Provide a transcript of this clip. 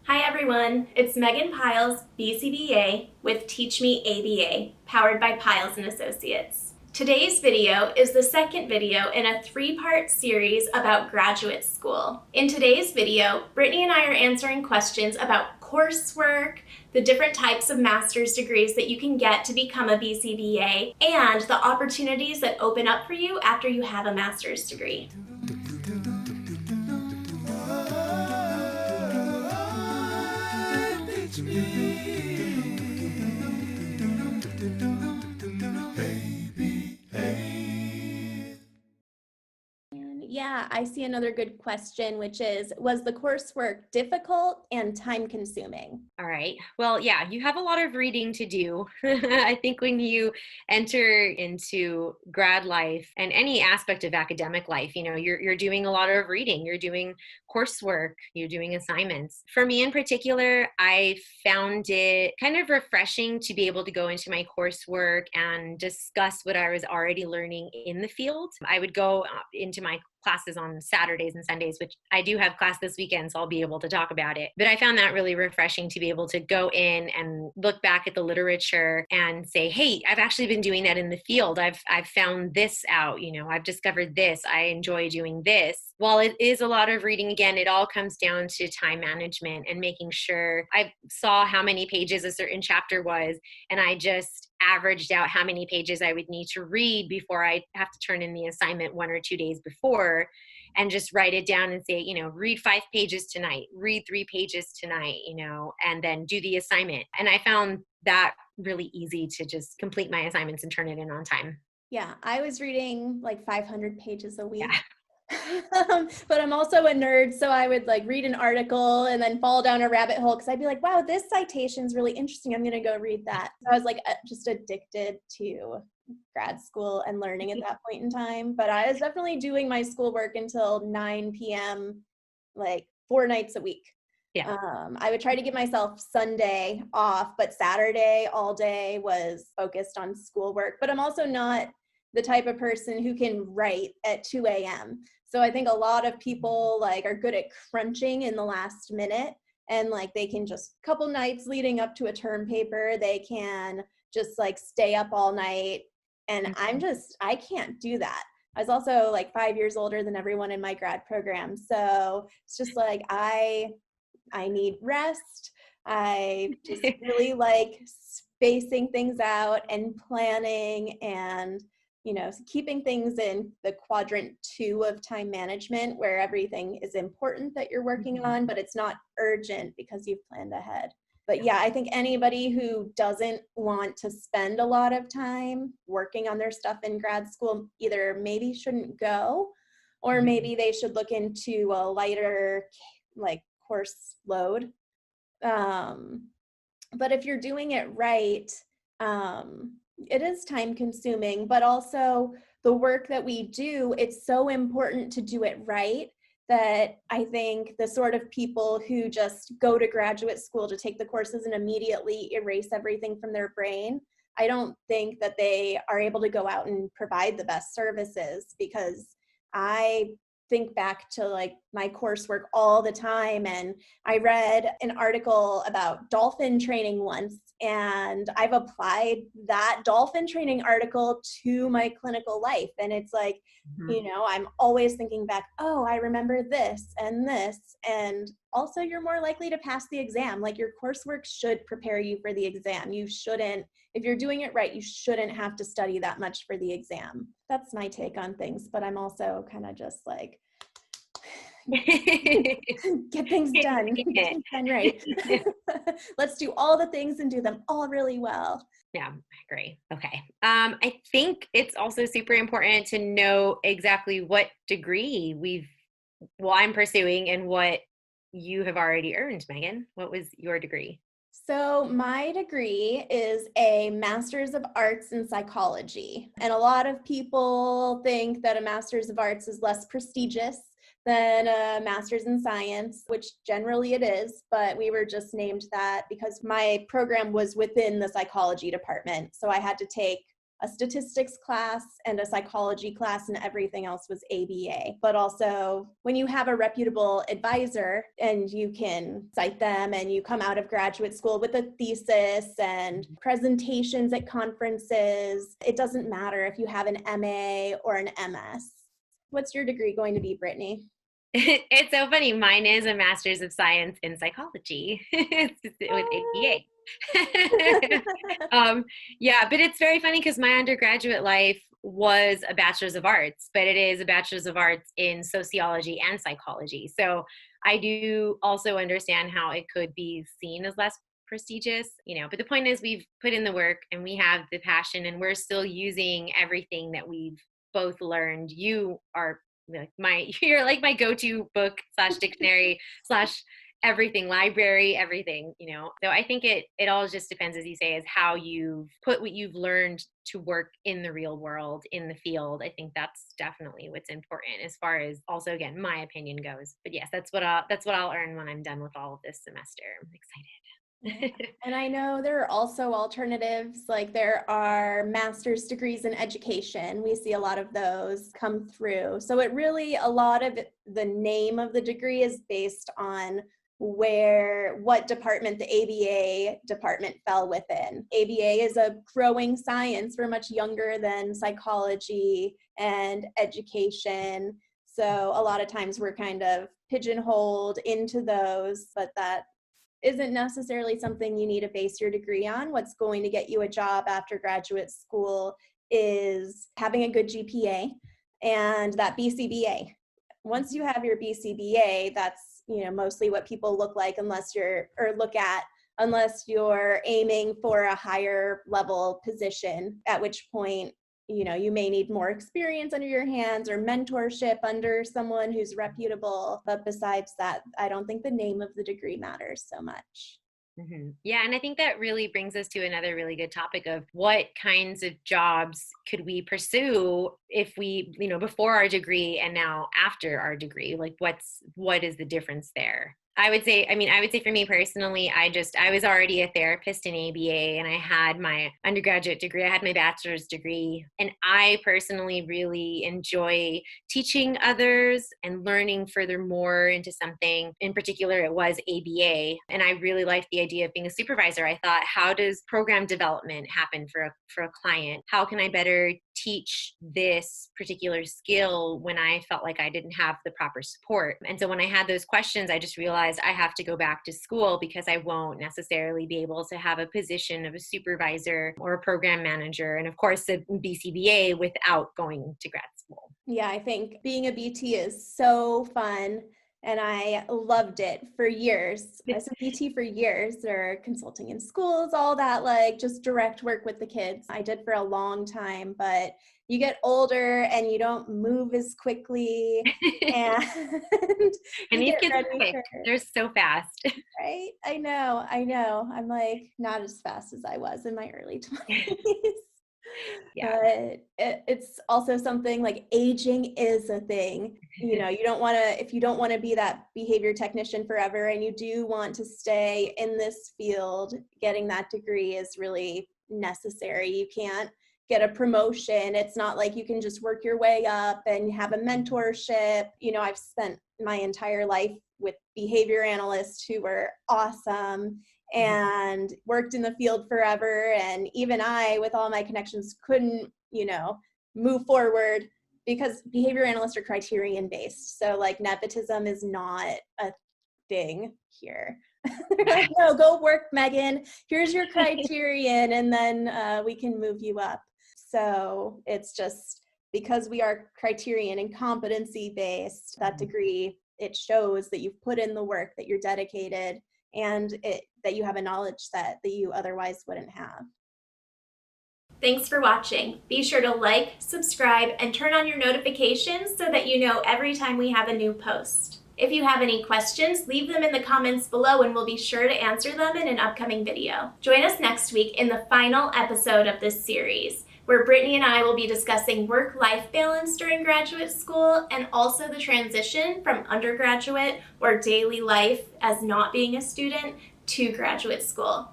Hi everyone, it's Megan Piles, BCBA with Teach Me ABA, powered by Piles & Associates. Today's video is the second video in a three-part series about graduate school. In today's video, Brittany and I are answering questions about coursework, the different types of master's degrees that you can get to become a BCBA, and the opportunities that open up for you after you have a master's degree. Yeah, I see another good question, which is, was the coursework difficult and time consuming? All right. Well, yeah, you have a lot of reading to do. I think when you enter into grad life and any aspect of academic life, you're doing a lot of reading, you're doing coursework, you're doing assignments. For me in particular, I found it kind of refreshing to be able to go into my coursework and discuss what I was already learning in the field. I would go into my classes on Saturdays and Sundays, which I do have class this weekend, so I'll be able to talk about it. But I found that really refreshing to be able to go in and look back at the literature and say, hey, I've actually been doing that in the field. I've found this out, I've discovered this. I enjoy doing this. While it is a lot of reading, again, it all comes down to time management and making sure I saw how many pages a certain chapter was, and I just averaged out how many pages I would need to read before I have to turn in the assignment 1 or 2 days before, and just write it down and say, read 5 pages tonight, read 3 pages tonight, and then do the assignment. And I found that really easy to just complete my assignments and turn it in on time. Yeah, I was reading like 500 pages a week. Yeah. But I'm also a nerd, so I would read an article and then fall down a rabbit hole because I'd be like, wow, this citation is really interesting. I'm going to go read that. So I was just addicted to grad school and learning at that point in time. But I was definitely doing my schoolwork until 9 p.m., 4 nights a week. Yeah. I would try to give myself Sunday off, but Saturday all day was focused on schoolwork. But I'm also not the type of person who can write at 2 a.m. So I think a lot of people are good at crunching in the last minute, and they can just couple nights leading up to a term paper, they can just stay up all night. And I can't do that. I was also 5 years older than everyone in my grad program. So it's just I need rest. I just really like spacing things out and planning and keeping things in the quadrant 2 of time management, where everything is important that you're working on, but it's not urgent because you've planned ahead. But yeah, I think anybody who doesn't want to spend a lot of time working on their stuff in grad school either maybe shouldn't go, or maybe they should look into a lighter course load. But if you're doing it right, it is time consuming, but also the work that we do, it's so important to do it right that I think the sort of people who just go to graduate school to take the courses and immediately erase everything from their brain, I don't think that they are able to go out and provide the best services, because I think back to my coursework all the time, and I read an article about dolphin training once, and I've applied that dolphin training article to my clinical life, and it's I'm always thinking back, oh, I remember this, and also you're more likely to pass the exam. Your coursework should prepare you for the exam. You shouldn't, if you're doing it right, you shouldn't have to study that much for the exam. That's my take on things, but I'm also kind of just get things done. Get things done right. Let's do all the things and do them all really well. Yeah, I agree. Okay. I think it's also super important to know exactly what degree I'm pursuing and what you have already earned, Megan. What was your degree? So my degree is a Master's of Arts in Psychology. And a lot of people think that a Master's of Arts is less prestigious than a Master's in Science, which generally it is, but we were just named that because my program was within the psychology department. So I had to take a statistics class and a psychology class, and everything else was ABA. But also, when you have a reputable advisor and you can cite them and you come out of graduate school with a thesis and presentations at conferences, it doesn't matter if you have an MA or an MS. What's your degree going to be, Brittany? It's so funny. Mine is a master's of science in psychology with ABA. Yeah, but it's very funny because my undergraduate life was a bachelor's of arts, but it is a bachelor's of arts in sociology and psychology. So I do also understand how it could be seen as less prestigious, but the point is we've put in the work and we have the passion and we're still using everything that we've both learned. You are you're like my go-to book / dictionary / everything, library, everything, So I think it all just depends, as you say, is how you've put what you've learned to work in the real world, in the field. I think that's definitely what's important as far as also, again, my opinion goes. But yes, that's what I'll earn when I'm done with all of this semester. I'm excited. And I know there are also alternatives, like there are master's degrees in education. We see a lot of those come through. So it really, a lot of the name of the degree is based on what department the ABA department fell within. ABA is a growing science. We're much younger than psychology and education. So a lot of times we're kind of pigeonholed into those, but that isn't necessarily something you need to base your degree on. What's going to get you a job after graduate school is having a good GPA and that BCBA. Once you have your BCBA, that's mostly what people look unless you're aiming for a higher level position, at which point you may need more experience under your hands or mentorship under someone who's reputable. But besides that, I don't think the name of the degree matters so much. Mm-hmm. Yeah. And I think that really brings us to another really good topic of what kinds of jobs could we pursue if we, before our degree and now after our degree, like what is the difference there? I would say for me personally, I was already a therapist in ABA and I had my undergraduate degree, I had my bachelor's degree, and I personally really enjoy teaching others and learning furthermore into something. In particular, it was ABA. And I really liked the idea of being a supervisor. I thought, how does program development happen for a client? How can I better teach this particular skill when I felt like I didn't have the proper support? And so when I had those questions, I just realized I have to go back to school because I won't necessarily be able to have a position of a supervisor or a program manager, and of course a BCBA without going to grad school. Yeah, I think being a BT is so fun. And I loved it for years. I was a BT for years, or consulting in schools, all that, like just direct work with the kids. I did for a long time, but you get older and you don't move as quickly. And and these kids are quick. They're so fast. Right? I know. I'm like not as fast as I was in my early 20s. Yeah. But it's also something like aging is a thing. If you don't want to be that behavior technician forever and you do want to stay in this field, getting that degree is really necessary. You can't get a promotion. It's not like you can just work your way up and have a mentorship. I've spent my entire life with behavior analysts who were awesome and worked in the field forever. And even I, with all my connections, couldn't, move forward because behavior analysts are criterion based. So like nepotism is not a thing here. Like, no, go work, Megan. Here's your criterion, and then we can move you up. So it's just because we are criterion and competency based, that degree, it shows that you've put in the work, that you're dedicated, and that you have a knowledge set that you otherwise wouldn't have. Thanks for watching. Be sure to like, subscribe, and turn on your notifications so that you know every time we have a new post. If you have any questions, leave them in the comments below and we'll be sure to answer them in an upcoming video. Join us next week in the final episode of this series, where Brittany and I will be discussing work-life balance during graduate school and also the transition from undergraduate or daily life as not being a student to graduate school.